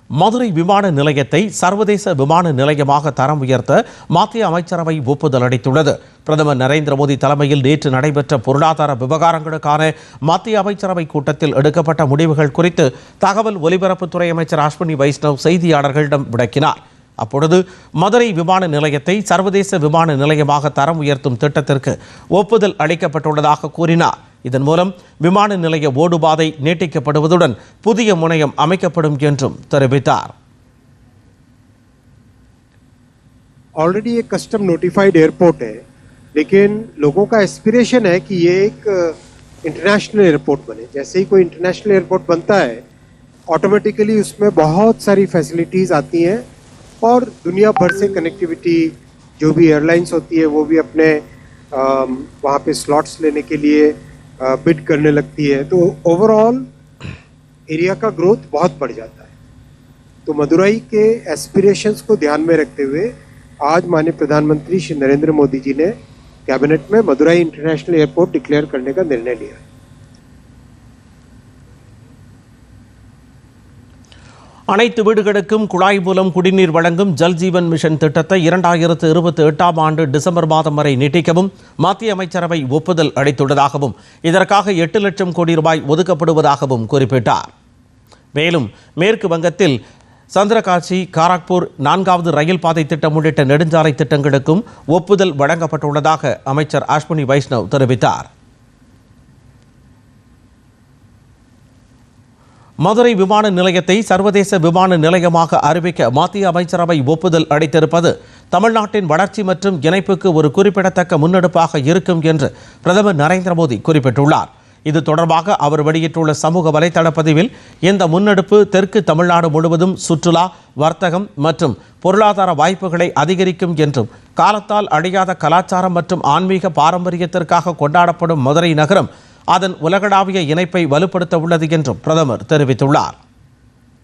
மதுரை விமான நிலையத்தை சர்வதேச விமான நிலையமாக தரம் உயர்த்த மத்திய அமைச்சரவை ஒப்புதல் அளித்துள்ளது. பிரதமர் நரேந்திர மோடி தலைமையில் நேற்று நடைபெற்ற பொருளாதார விவகாரங்களுக்கான மத்திய அமைச்சரவை கூட்டத்தில் எடுக்கப்பட்ட முடிவுகள் குறித்து தகவல் ஒலிபரப்புத்துறை அமைச்சர் அஸ்வினி வைஷ்ணவ் செய்தியாளர்களிடம் விளக்கினார். அப்பொழுது மதுரை விமான நிலையத்தை சர்வதேச விமான நிலையமாக தரம் உயர்த்தும் திட்டத்திற்கு ஒப்புதல் அளிக்கப்பட்டுள்ளதாக கூறினார். இதன் மூலம் விமான நிலைய ஓடுபாதை நீட்டிக்கப்படுவதுடன் புதிய முனையம் அமைக்கப்படும் என்றும் தெரிவித்தார். ऑलरेडी एक कस्टम नोटिफाइड एयरपोर्ट है, लेकिन लोगों का एस्पिरेशन है कि ये एक इंटरनेशनल एयरपोर्ट बने. जैसे ही कोई इंटरनेशनल एयरपोर्ट बनता है, ऑटोमेटिकली उसमें बहुत सारी फैसिलिटीज़ आती हैं और दुनिया भर से कनेक्टिविटी जो भी एयरलाइंस होती है वो भी अपने वहाँ पे स्लॉट्स लेने के लिए बिड करने लगती है. तो ओवरऑल एरिया का ग्रोथ बहुत बढ़ जाता है. तो मदुरई के एस्पिरेशंस को ध्यान में रखते हुए आज माननीय प्रधानमंत्री श्री नरेंद्र मोदी जी ने कैबिनेट में मदुरई इंटरनेशनल एयरपोर्ट डिक्लेयर करने का निर्णय लिया. அனைத்து வீடுகளுக்கும் குழாய் மூலம் குடிநீர் வழங்கும் ஜல் ஜீவன் மிஷன் திட்டத்தை 2028ஆம் ஆண்டு டிசம்பர் மாதம் வரை நீட்டிக்கவும் மத்திய அமைச்சரவை ஒப்புதல் அளித்துள்ளதாகவும் இதற்காக 8 லட்சம் கோடி ரூபாய் ஒதுக்கப்படுவதாகவும் குறிப்பிட்டார். மேலும் மேற்கு வங்கத்தில் சந்திரகாச்சி காரக்பூர் 4வது ரயில் பாதை திட்டம் உள்ளிட்ட நெடுஞ்சாலை திட்டங்களுக்கும் ஒப்புதல் வழங்கப்பட்டுள்ளதாக அமைச்சர் அஸ்வினி வைஷ்ணவ் தெரிவித்தார். மதுரை விமான நிலையத்தை சர்வதேச விமான நிலையமாக அறிவிக்க மத்திய அமைச்சரவை ஒப்புதல் அளித்திருப்பது தமிழ்நாட்டின் வளர்ச்சி மற்றும் இணைப்புக்கு ஒரு குறிப்பிடத்தக்க முன்னெடுப்பாக இருக்கும் என்று பிரதமர் நரேந்திர மோடி குறிப்பிட்டுள்ளார். இது தொடர்பாக அவர் வெளியிட்டுள்ள சமூக வலைதள பதிவில் இந்த முன்னெடுப்பு தெற்கு தமிழ்நாடு முழுவதும் சுற்றுலா, வர்த்தகம் மற்றும் பொருளாதார வாய்ப்புகளை அதிகரிக்கும் என்றும் காலத்தால் அழியாத கலாச்சாரம் மற்றும் ஆன்மீக பாரம்பரியத்திற்காக கொண்டாடப்படும் மதுரை நகரம் அதன் உலகளாவிய இணைப்பை வலுப்படுத்த உள்ளது என்றும் பிரதமர் தெரிவித்துள்ளார்.